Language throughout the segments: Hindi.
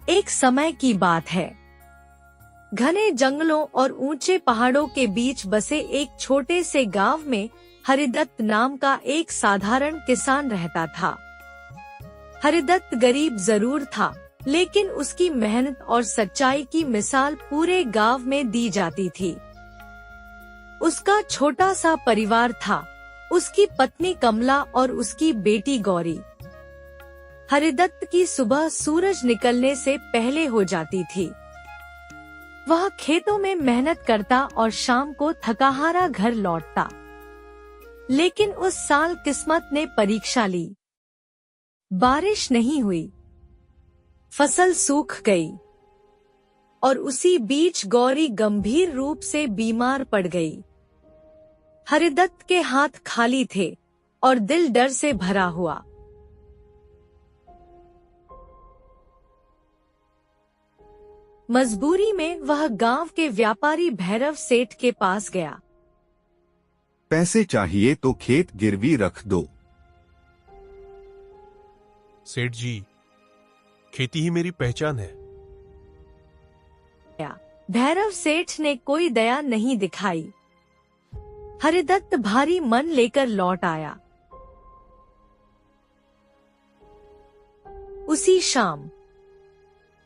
एक समय की बात है। घने जंगलों और ऊंचे पहाड़ों के बीच बसे एक छोटे से गांव में हरिदत्त नाम का एक साधारण किसान रहता था। हरिदत्त गरीब जरूर था, लेकिन उसकी मेहनत और सच्चाई की मिसाल पूरे गांव में दी जाती थी। उसका छोटा सा परिवार था, उसकी पत्नी कमला और उसकी बेटी गौरी। हरिदत्त की सुबह सूरज निकलने से पहले हो जाती थी। वह खेतों में मेहनत करता और शाम को थकाहारा घर लौटता। लेकिन उस साल किस्मत ने परीक्षा ली। बारिश नहीं हुई, फसल सूख गई और उसी बीच गौरी गंभीर रूप से बीमार पड़ गई। हरिदत्त के हाथ खाली थे और दिल डर से भरा हुआ। मजबूरी में वह गांव के व्यापारी भैरव सेठ के पास गया। पैसे चाहिए तो खेत गिरवी रख दो। सेठ जी, खेती ही मेरी पहचान है। भैरव सेठ ने कोई दया नहीं दिखाई। हरिदत्त भारी मन लेकर लौट आया। उसी शाम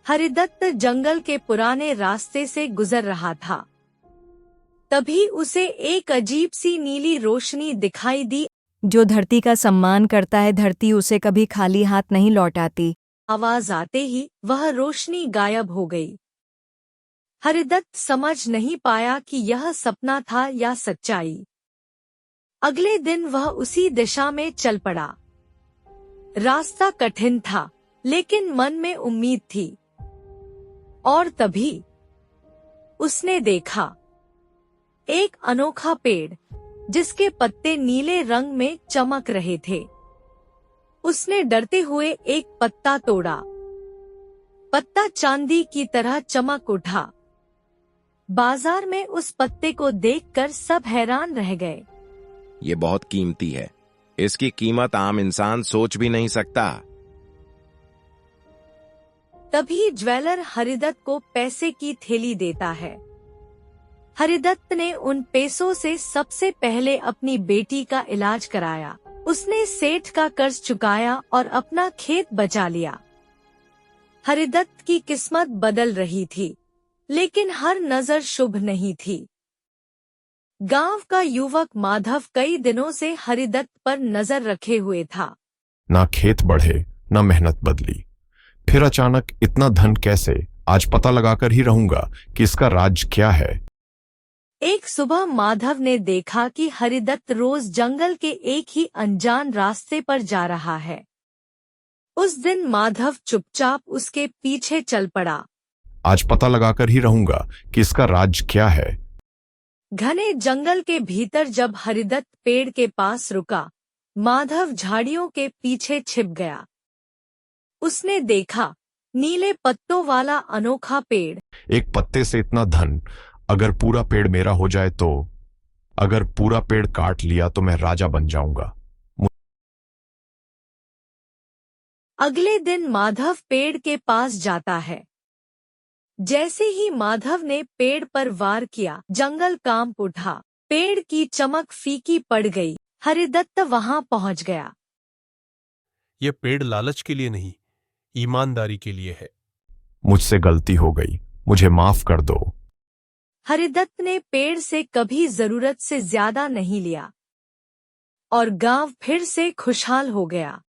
हरिदत्त जंगल के पुराने रास्ते से गुजर रहा था। तभी उसे एक अजीब सी नीली रोशनी दिखाई दी। जो धरती का सम्मान करता है, धरती उसे कभी खाली हाथ नहीं लौटाती। आवाज आते ही वह रोशनी गायब हो गई। हरिदत्त समझ नहीं पाया कि यह सपना था या सच्चाई। अगले दिन वह उसी दिशा में चल पड़ा। रास्ता कठिन था, लेकिन मन में उम्मीद थी। और तभी उसने देखा एक अनोखा पेड़, जिसके पत्ते नीले रंग में चमक रहे थे। उसने डरते हुए एक पत्ता तोड़ा। पत्ता चांदी की तरह चमक उठा। बाजार में उस पत्ते को देखकर सब हैरान रह गए। ये बहुत कीमती है। इसकी कीमत आम इंसान सोच भी नहीं सकता। तभी ज्वेलर हरिदत्त को पैसे की थैली देता है। हरिदत्त ने उन पैसों से सबसे पहले अपनी बेटी का इलाज कराया। उसने सेठ का कर्ज चुकाया और अपना खेत बचा लिया। हरिदत्त की किस्मत बदल रही थी, लेकिन हर नजर शुभ नहीं थी। गांव का युवक माधव कई दिनों से हरिदत्त पर नजर रखे हुए था। ना खेत बढ़े, ना मेहनत बदली, फिर अचानक इतना धन कैसे? आज पता लगाकर ही रहूंगा कि इसका राज क्या है। एक सुबह माधव ने देखा कि हरिदत्त रोज जंगल के एक ही अनजान रास्ते पर जा रहा है। उस दिन माधव चुपचाप उसके पीछे चल पड़ा। आज पता लगाकर ही रहूंगा कि इसका राज क्या है। घने जंगल के भीतर जब हरिदत्त पेड़ के पास रुका, माधव झाड़ियों के पीछे छिप गया। उसने देखा नीले पत्तों वाला अनोखा पेड़। एक पत्ते से इतना धन, अगर पूरा पेड़ मेरा हो जाए तो? अगर पूरा पेड़ काट लिया तो मैं राजा बन जाऊंगा। अगले दिन माधव पेड़ के पास जाता है। जैसे ही माधव ने पेड़ पर वार किया, जंगल कांप उठा। पेड़ की चमक फीकी पड़ गई। हरिदत्त वहां पहुंच गया। यह पेड़ लालच के लिए नहीं, ईमानदारी के लिए है। मुझसे गलती हो गई, मुझे माफ कर दो। हरिदत्त ने पेड़ से कभी जरूरत से ज्यादा नहीं लिया और गांव फिर से खुशहाल हो गया।